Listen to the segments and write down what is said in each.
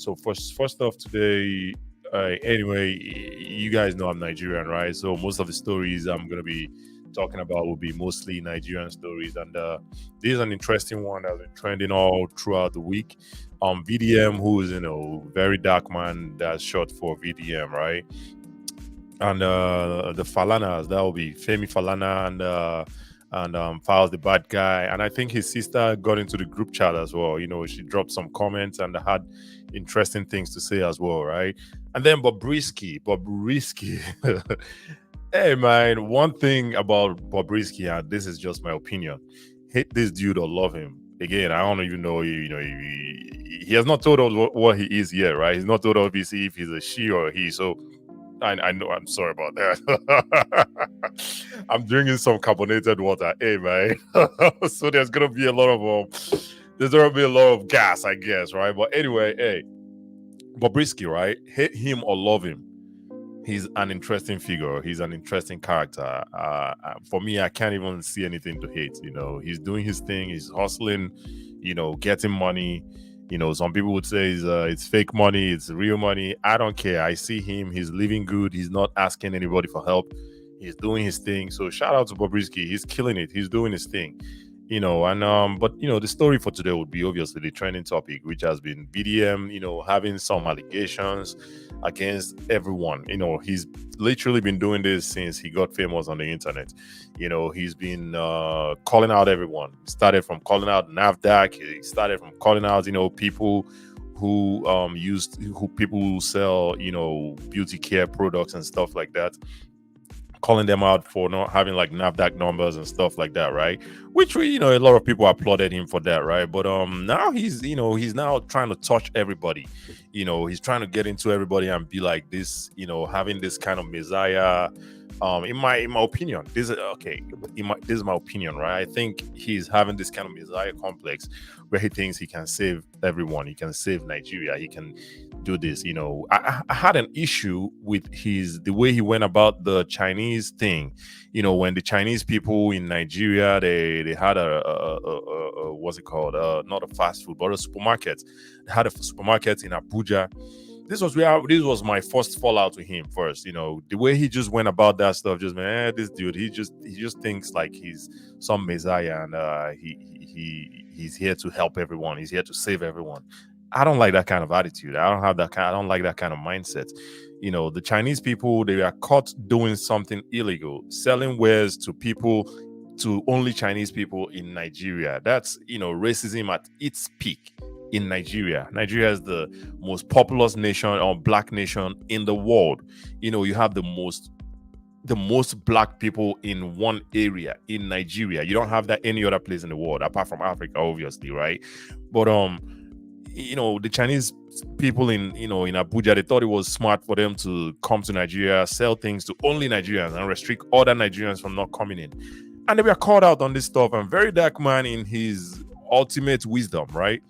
So first off today, anyway, you guys know I'm Nigerian, right? So most of the stories I'm gonna be talking about will be mostly Nigerian stories, and this is an interesting one that's been trending all throughout the week. VDM, who is very dark man, that's short for VDM, right? And the Falanas, that will be Femi Falana and Fouls the bad guy. And I think his sister got into the group chat as well. She dropped some comments and had interesting things to say as well, right? And then Bobrisky. Hey man, one thing about Bobrisky, and this is just my opinion, hate this dude or love him. Again, I don't even know. He has not told us what he is yet, right? He's not told us if he's a she or a he. So I know. I'm sorry about that. I'm drinking some carbonated water. Hey, man. So there's gonna be a lot of gas, I guess, right? But anyway, hey, Bobrisky, right? Hate him or love him, he's an interesting figure. He's an interesting character. For me, I can't even see anything to hate. He's doing his thing. He's hustling. Getting money. Some people would say it's fake money, it's real money. I don't care. I see him. He's living good. He's not asking anybody for help. He's doing his thing. So shout out to Bobrisky. He's killing it. He's doing his thing. But the story for today would be obviously the trending topic, which has been VDM, having some allegations against everyone. He's literally been doing this since he got famous on the internet. He's been calling out everyone. Started from calling out NAFDAC. He started from calling out, people who people who sell, beauty care products and stuff like that, calling them out for not having like NAFDAC numbers and stuff like that, right? Which a lot of people applauded him for that, right? But now he's now trying to touch everybody. He's trying to get into everybody and be like this, having this kind of messiah. In my opinion, this is my opinion, right? I think he's having this kind of messiah complex where he thinks he can save everyone, he can save Nigeria, he can do this. I had an issue with the way he went about the Chinese thing. When the Chinese people in Nigeria, they had a what's it called? Not a fast food, but a supermarket. They had a supermarket in Abuja. This was my first fallout with him first. The way he just went about that stuff, just man, this dude, he just thinks like he's some messiah, and he's here to help everyone. He's here to save everyone. I don't like that kind of attitude. I don't like that kind of mindset. The Chinese people, they are caught doing something illegal, selling wares to only Chinese people in Nigeria. That's racism at its peak in Nigeria. Nigeria is the most populous nation or black nation in the world. You have the most black people in one area in Nigeria. You don't have that any other place in the world apart from Africa, obviously, right? But the Chinese people in Abuja, they thought it was smart for them to come to Nigeria, sell things to only Nigerians and restrict other Nigerians from not coming in. And they were called out on this stuff. And very dark man, in his ultimate wisdom, right?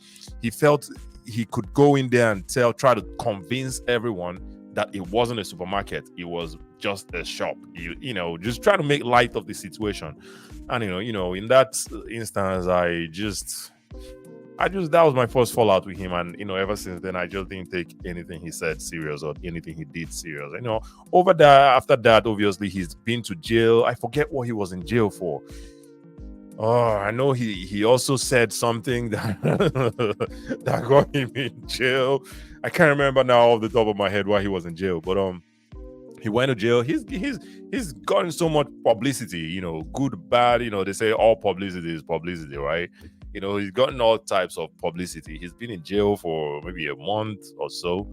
He felt he could go in there and try to convince everyone that it wasn't a supermarket, it was just a shop. Just try to make light of the situation. And in that instance, that was my first fallout with him, and ever since then I just didn't take anything he said serious or anything he did serious. After that, obviously he's been to jail. I forget what he was in jail for. Oh, I know he also said something that that got him in jail. I can't remember now off the top of my head why he was in jail, but he went to jail. He's gotten so much publicity, good, bad. They say all publicity is publicity, right? He's gotten all types of publicity. He's been in jail for maybe a month or so,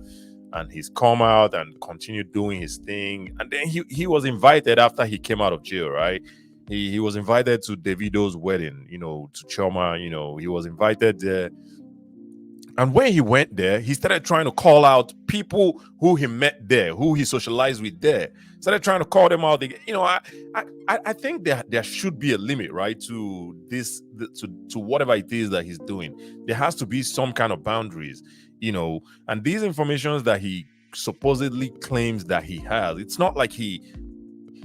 and he's come out and continued doing his thing. And then he was invited after he came out of jail, right? He was invited to Davido's wedding, to Choma. He was invited there. And when he went there, he started trying to call out people who he met there, who he socialized with there. Started trying to call them out. I think there should be a limit, right, to this, to whatever it is that he's doing. There has to be some kind of boundaries, And these informations that he supposedly claims that he has, it's not like he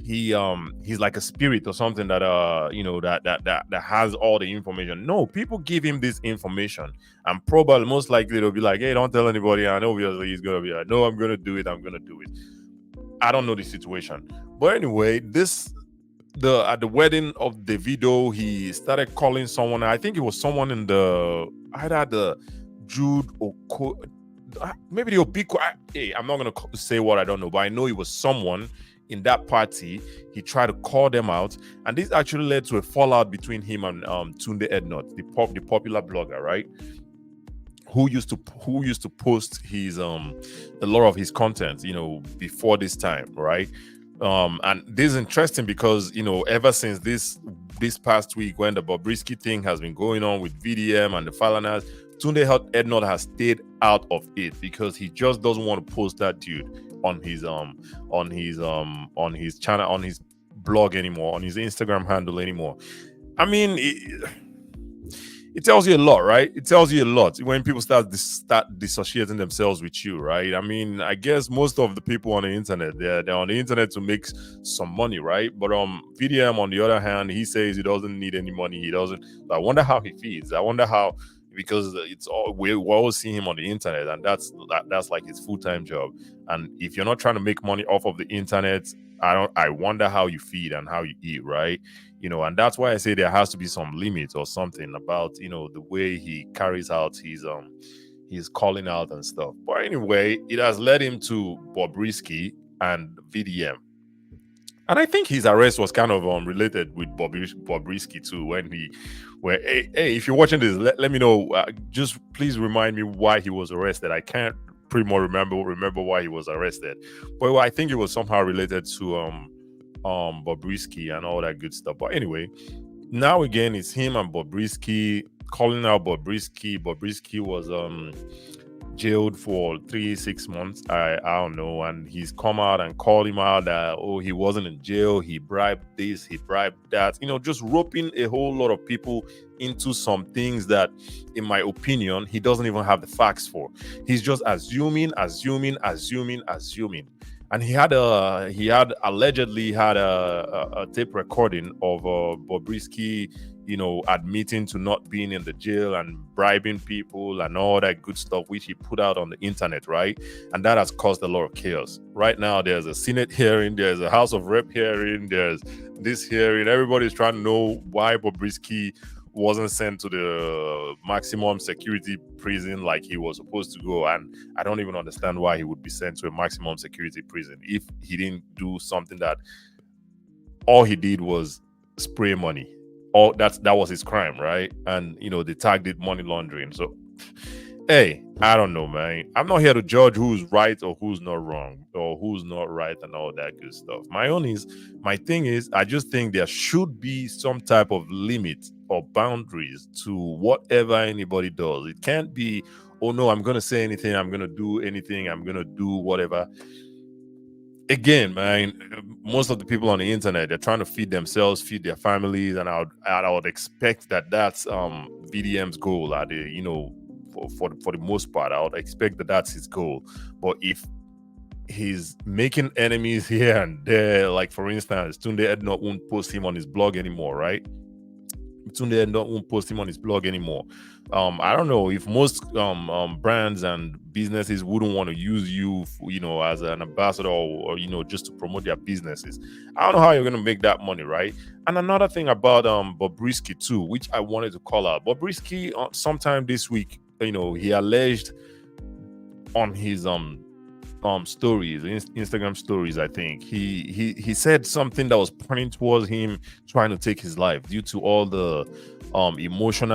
he's like a spirit or something that that has all the information. No, people give him this information, and probably most likely they'll be like, hey, don't tell anybody. And obviously he's gonna be like, no, I'm gonna do it, I'm gonna do it. I don't know the situation, but anyway, this the at the wedding of Davido, he started calling someone. I think it was someone in the either the Jude or maybe the Obiko. Hey, I'm not gonna say what I don't know, but I know it was someone in that party. He tried to call them out, and this actually led to a fallout between him and Tunde Ednut, the popular blogger, right? Who used to post his a lot of his content, before this time, right? And this is interesting because ever since this past week, when the Bobrisky thing has been going on with VDM and the Falanas, Tunde Ednut has stayed out of it because he just doesn't want to post that dude on his channel, on his blog anymore, on his Instagram handle anymore. I mean, it tells you a lot, right? It tells you a lot when people start dissociating themselves with you, right? I mean, I guess most of the people on the internet, they're on the internet to make some money, right? But VDM, on the other hand, he says he doesn't need any money. He doesn't. I wonder how he feels. I wonder how, because it's all we always see him on the internet, and that's like his full-time job. And if you're not trying to make money off of the internet, I wonder how you feed and how you eat, right? And that's why I say there has to be some limit or something about the way he carries out his calling out and stuff. But anyway, it has led him to Bobrisky and VDM. And I think his arrest was kind of related with Bobrisky too. Hey, if you're watching this, let me know. Just please remind me why he was arrested. I can't pretty much remember why he was arrested, but I think it was somehow related to Bobrisky and all that good stuff. But anyway, now again, it's him and Bobrisky calling out Bobrisky. Bobrisky was jailed for 3-6 months. I don't know, and he's come out and called him out that he wasn't in jail, he bribed this, he bribed that, just roping a whole lot of people into some things that, in my opinion, he doesn't even have the facts for. He's just assuming. And he had allegedly had a tape recording of Bobrisky, admitting to not being in the jail and bribing people and all that good stuff, which he put out on the internet, right? And that has caused a lot of chaos. Right now, there's a Senate hearing, there's a House of Rep hearing, there's this hearing. Everybody's trying to know why Bobrisky wasn't sent to the maximum security prison like he was supposed to go. And I don't even understand why he would be sent to a maximum security prison if he didn't do something that all he did was spray money. That was his crime, right? And they tagged it money laundering. So hey, I don't know, man. I'm not here to judge who's right or who's not wrong or who's not right and all that good stuff. My thing is, I just think there should be some type of limit or boundaries to whatever anybody does. It can't be, oh no, I'm going to say anything, I'm going to do anything, I'm going to do whatever. Again, man, most of the people on the internet, they're trying to feed themselves, feed their families, and I would expect that that's VDM's goal at the, for the most part. I would expect that that's his goal. But if he's making enemies here and there, like for instance, Tunde Ednut won't post him on his blog anymore, right? Tunde Ednut won't post him on his blog anymore. I don't know if most brands and businesses wouldn't want to use you, as an ambassador or just to promote their businesses. I don't know how you're going to make that money, right? And another thing about Bobrisky too, which I wanted to call out. Bobrisky, sometime this week, he alleged on his stories, Instagram stories, I think he said something that was pointing towards him trying to take his life due to all the emotions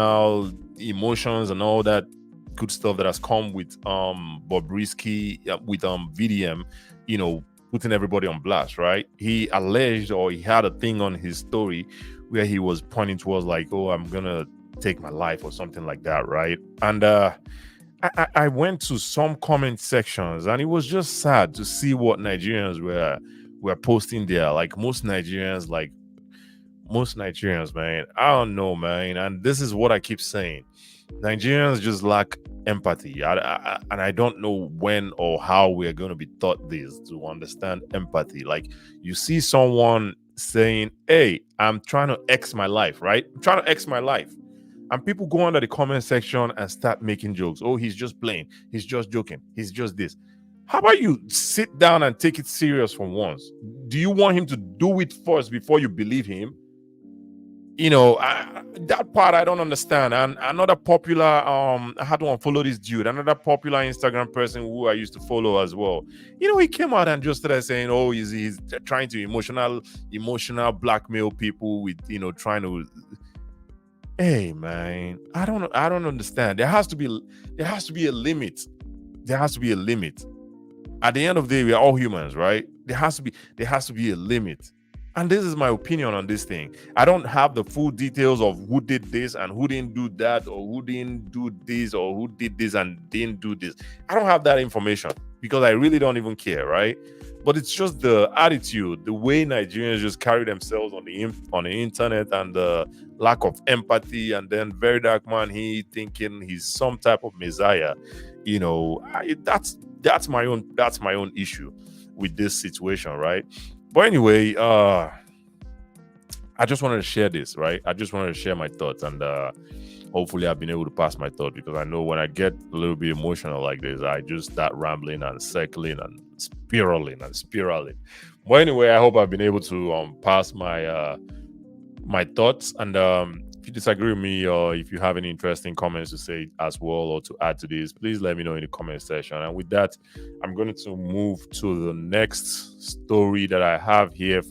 and all that good stuff that has come with Bobrisky, with VDM, putting everybody on blast, right? He alleged, or he had a thing on his story where he was pointing towards like, oh, I'm gonna take my life or something like that, right? And I went to some comment sections, and it was just sad to see what Nigerians were posting there. Like most Nigerians, man, I don't know, man. And this is what I keep saying. Nigerians just lack empathy. And I don't know when or how we're going to be taught this to understand empathy. Like, you see someone saying, hey, I'm trying to X my life, right? I'm trying to X my life. And people go under the comment section and start making jokes. Oh, he's just playing. He's just joking. He's just this. How about you sit down and take it serious for once? Do you want him to do it first before you believe him? That part I don't understand. And another popular, I had to unfollow this dude, another popular Instagram person who I used to follow as well. He came out and just started saying, oh, he's trying to emotional blackmail people with, trying to. Hey man, I don't understand. There has to be a limit. There has to be a limit. At the end of the day, we are all humans, right? There has to be a limit. And this is my opinion on this thing. I don't have the full details of who did this and who didn't do that, or who didn't do this, or who did this and didn't do this. I don't have that information because I really don't even care, right? But it's just the attitude, the way Nigerians just carry themselves on the internet, and the lack of empathy. And then Very Dark Man, he thinking he's some type of messiah. That's my own issue with this situation, right? But anyway, I just wanted to share this, right? I just wanted to share my thoughts, and hopefully I've been able to pass my thought, because I know when I get a little bit emotional like this, I just start rambling and circling and spiraling. But anyway, I hope I've been able to pass my my thoughts. And if you disagree with me, or if you have any interesting comments to say as well, or to add to this, please let me know in the comment section. And with that, I'm going to move to the next story that I have here